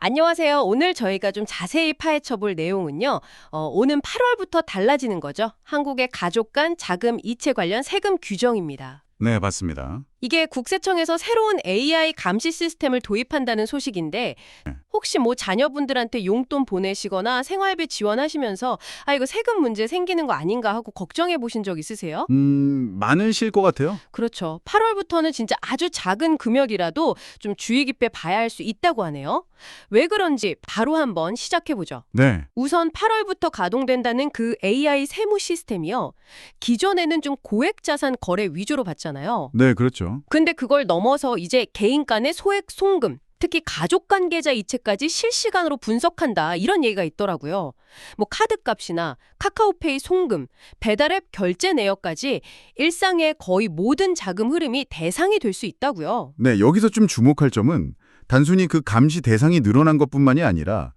안녕하세요. 오늘 저희가 좀 자세히 파헤쳐 볼 내용은요. 오는 8월부터 달라지는 거죠. 한국의 가족 간 자금 이체 관련 세금 규정입니다. 네, 맞습니다. 이게 국세청에서 새로운 AI 감시 시스템을 도입한다는 소식인데 혹시 뭐 자녀분들한테 용돈 보내시거나 생활비 지원하시면서 이거 세금 문제 생기는 거 아닌가 하고 걱정해 보신 적 있으세요? 많으실 것 같아요. 그렇죠. 8월부터는 진짜 아주 작은 금액이라도 좀 주의 깊게 봐야 할 수 있다고 하네요. 왜 그런지 바로 한번 시작해 보죠. 네, 우선 8월부터 가동된다는 그 AI 세무 시스템이요. 기존에는 좀 고액 자산 거래 위주로 봤잖아요. 네, 그렇죠. 근데 그걸 넘어서 이제 개인 간의 소액 송금, 특히 가족 간 계좌 이체까지 실시간으로 분석한다. 이런 얘기가 있더라고요. 뭐 카드값이나 카카오페이 송금, 배달앱 결제 내역까지 일상의 거의 모든 자금 흐름이 대상이 될 수 있다고요. 네, 여기서 좀 주목할 점은 단순히 그 감시 대상이 늘어난 것뿐만이 아니라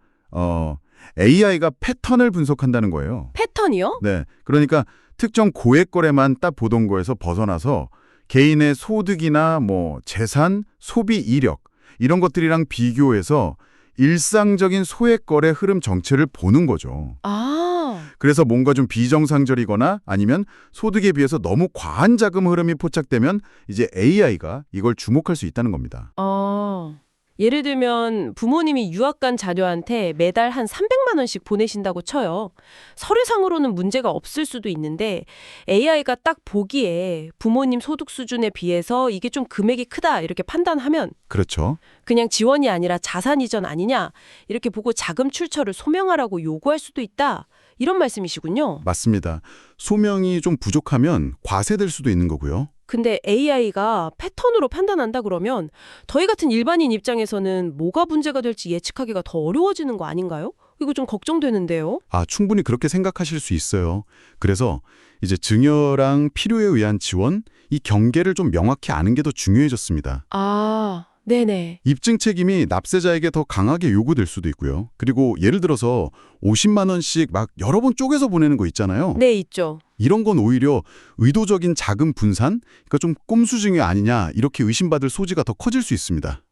AI가 패턴을 분석한다는 거예요. 패턴이요? 네, 그러니까 특정 고액 거래만 딱 보던 거에서 벗어나서 개인의 소득이나 뭐 재산, 소비 이력 이런 것들이랑 비교해서 일상적인 소액 거래 흐름 정체를 보는 거죠. 아. 그래서 뭔가 좀 비정상적이거나 아니면 소득에 비해서 너무 과한 자금 흐름이 포착되면 이제 AI가 이걸 주목할 수 있다는 겁니다. 예를 들면 부모님이 유학 간 자녀한테 매달 한 300만 원씩 보내신다고 쳐요. 서류상으로는 문제가 없을 수도 있는데 AI가 딱 보기에 부모님 소득 수준에 비해서 이게 좀 금액이 크다 이렇게 판단하면 그렇죠. 그냥 지원이 아니라 자산 이전 아니냐 이렇게 보고 자금 출처를 소명하라고 요구할 수도 있다. 이런 말씀이시군요. 맞습니다. 소명이 좀 부족하면 과세될 수도 있는 거고요. 근데 AI가 패턴으로 판단한다 그러면 저희 같은 일반인 입장에서는 뭐가 문제가 될지 예측하기가 더 어려워지는 거 아닌가요? 이거 좀 걱정되는데요. 충분히 그렇게 생각하실 수 있어요. 그래서 이제 증여랑 필요에 의한 지원, 이 경계를 좀 명확히 아는 게 더 중요해졌습니다. 네네. 입증 책임이 납세자에게 더 강하게 요구될 수도 있고요. 그리고 예를 들어서 50만 원씩 막 여러 번 쪼개서 보내는 거 있잖아요. 네, 있죠. 이런 건 오히려 의도적인 자금 분산, 그러니까 좀 꼼수 증여 아니냐 이렇게 의심받을 소지가 더 커질 수 있습니다.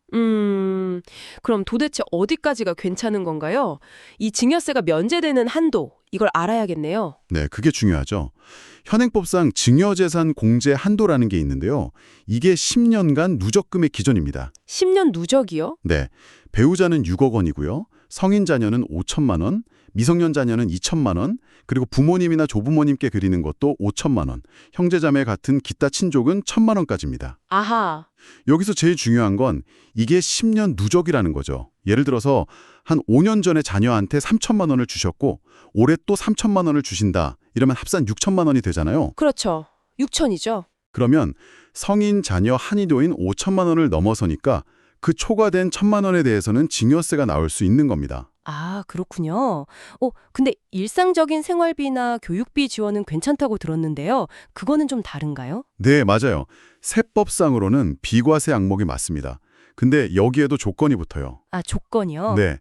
그럼 도대체 어디까지가 괜찮은 건가요? 이 증여세가 면제되는 한도, 이걸 알아야겠네요. 네, 그게 중요하죠. 현행법상 증여재산 공제 한도라는 게 있는데요. 이게 10년간 누적금의 기준입니다. 10년 누적이요? 네, 배우자는 6억 원이고요. 성인 자녀는 5천만 원, 미성년 자녀는 2천만 원, 그리고 부모님이나 조부모님께 드리는 것도 5천만 원, 형제자매 같은 기타 친족은 1천만 원까지입니다. 아하. 여기서 제일 중요한 건 이게 10년 누적이라는 거죠. 예를 들어서 한 5년 전에 자녀한테 3천만 원을 주셨고 올해 또 3천만 원을 주신다. 이러면 합산 6천만 원이 되잖아요. 그렇죠. 6천이죠. 그러면 성인 자녀 한이도인 5천만 원을 넘어서니까 그 초과된 1천만 원에 대해서는 증여세가 나올 수 있는 겁니다. 그렇군요. 근데 일상적인 생활비나 교육비 지원은 괜찮다고 들었는데요. 그거는 좀 다른가요? 네, 맞아요. 세법상으로는 비과세 항목이 맞습니다. 근데 여기에도 조건이 붙어요. 조건이요? 네.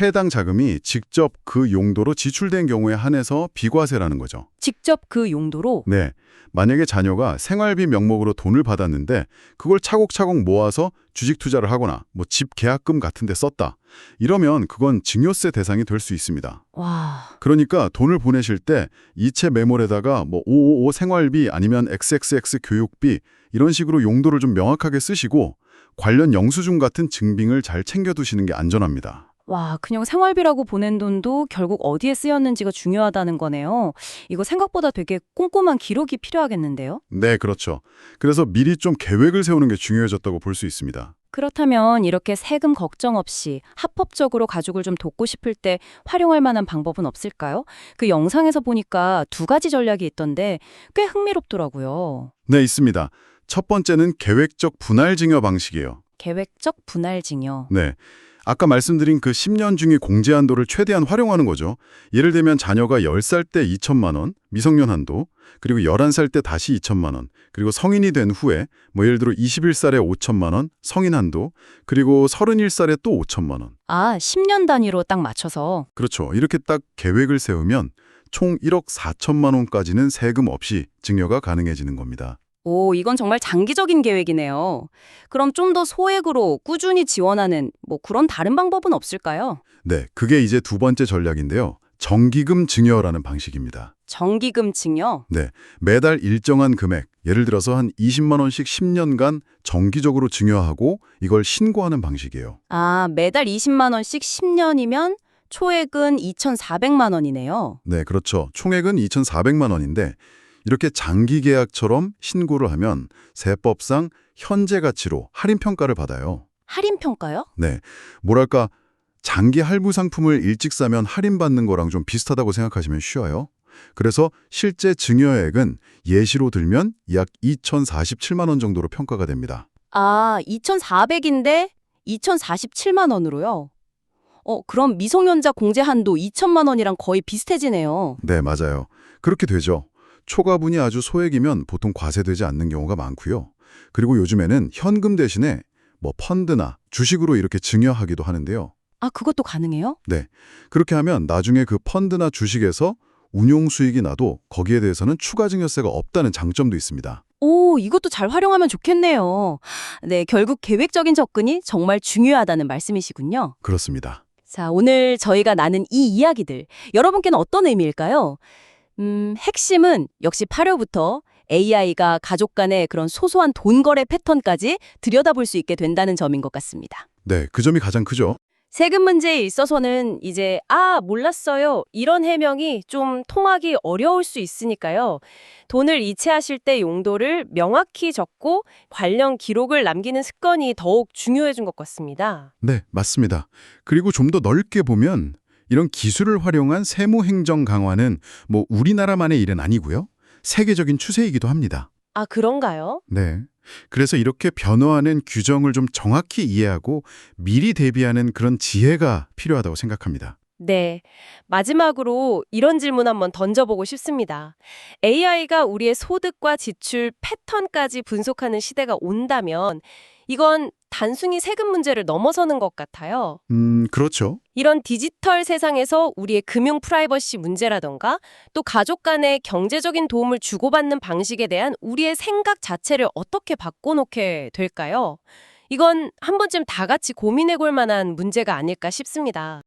해당 자금이 직접 그 용도로 지출된 경우에 한해서 비과세라는 거죠. 직접 그 용도로? 네. 만약에 자녀가 생활비 명목으로 돈을 받았는데 그걸 차곡차곡 모아서 주식 투자를 하거나 뭐 집 계약금 같은 데 썼다. 이러면 그건 증여세 대상이 될 수 있습니다. 와. 그러니까 돈을 보내실 때 이체 메모에다가 뭐 555 생활비 아니면 XXX 교육비 이런 식으로 용도를 좀 명확하게 쓰시고 관련 영수증 같은 증빙을 잘 챙겨두시는 게 안전합니다. 와, 그냥 생활비라고 보낸 돈도 결국 어디에 쓰였는지가 중요하다는 거네요. 이거 생각보다 되게 꼼꼼한 기록이 필요하겠는데요? 네, 그렇죠. 그래서 미리 좀 계획을 세우는 게 중요해졌다고 볼 수 있습니다. 그렇다면 이렇게 세금 걱정 없이 합법적으로 가족을 좀 돕고 싶을 때 활용할 만한 방법은 없을까요? 그 영상에서 보니까 2가지 전략이 있던데 꽤 흥미롭더라고요. 네, 있습니다. 첫 번째는 계획적 분할 증여 방식이에요. 계획적 분할 증여. 네. 아까 말씀드린 그 10년 중의 공제 한도를 최대한 활용하는 거죠. 예를 들면 자녀가 10살 때 2천만 원, 미성년 한도, 그리고 11살 때 다시 2천만 원, 그리고 성인이 된 후에 뭐 예를 들어 21살에 5천만 원, 성인 한도, 그리고 31살에 또 5천만 원. 10년 단위로 딱 맞춰서. 그렇죠. 이렇게 딱 계획을 세우면 총 1억 4천만 원까지는 세금 없이 증여가 가능해지는 겁니다. 오, 이건 정말 장기적인 계획이네요. 그럼 좀 더 소액으로 꾸준히 지원하는 뭐 그런 다른 방법은 없을까요? 네, 그게 이제 두 번째 전략인데요. 정기금 증여라는 방식입니다. 정기금 증여? 네, 매달 일정한 금액, 예를 들어서 한 20만 원씩 10년간 정기적으로 증여하고 이걸 신고하는 방식이에요. 아, 매달 20만 원씩 10년이면 초액은 2,400만 원이네요. 네, 그렇죠. 총액은 2,400만 원인데 이렇게 장기 계약처럼 신고를 하면 세법상 현재 가치로 할인 평가를 받아요. 할인 평가요? 네, 뭐랄까 장기 할부 상품을 일찍 사면 할인받는 거랑 좀 비슷하다고 생각하시면 쉬워요. 그래서 실제 증여액은 예시로 들면 약 2,047만 원 정도로 평가가 됩니다. 아, 2,400인데 2,047만 원으로요? 그럼 미성년자 공제 한도 2천만 원이랑 거의 비슷해지네요. 네, 맞아요. 그렇게 되죠. 초과분이 아주 소액이면 보통 과세되지 않는 경우가 많고요. 그리고 요즘에는 현금 대신에 뭐 펀드나 주식으로 이렇게 증여하기도 하는데요. 아, 그것도 가능해요? 네, 그렇게 하면 나중에 그 펀드나 주식에서 운용 수익이 나도 거기에 대해서는 추가 증여세가 없다는 장점도 있습니다. 오, 이것도 잘 활용하면 좋겠네요. 네, 결국 계획적인 접근이 정말 중요하다는 말씀이시군요. 그렇습니다. 자, 오늘 저희가 나눈 이 이야기들, 여러분께는 어떤 의미일까요? 핵심은 역시 8회부터 AI가 가족 간의 그런 소소한 돈 거래 패턴까지 들여다볼 수 있게 된다는 점인 것 같습니다. 네, 그 점이 가장 크죠. 세금 문제에 있어서는 이제 몰랐어요. 이런 해명이 좀 통하기 어려울 수 있으니까요. 돈을 이체하실 때 용도를 명확히 적고 관련 기록을 남기는 습관이 더욱 중요해진 것 같습니다. 네, 맞습니다. 그리고 좀 더 넓게 보면 이런 기술을 활용한 세무 행정 강화는 뭐 우리나라만의 일은 아니고요. 세계적인 추세이기도 합니다. 아, 그런가요? 네. 그래서 이렇게 변화하는 규정을 좀 정확히 이해하고 미리 대비하는 그런 지혜가 필요하다고 생각합니다. 네. 마지막으로 이런 질문 한번 던져보고 싶습니다. AI가 우리의 소득과 지출 패턴까지 분석하는 시대가 온다면 이건 단순히 세금 문제를 넘어서는 것 같아요. 그렇죠. 이런 디지털 세상에서 우리의 금융 프라이버시 문제라던가 또 가족 간의 경제적인 도움을 주고받는 방식에 대한 우리의 생각 자체를 어떻게 바꿔놓게 될까요? 이건 한 번쯤 다 같이 고민해 볼 만한 문제가 아닐까 싶습니다.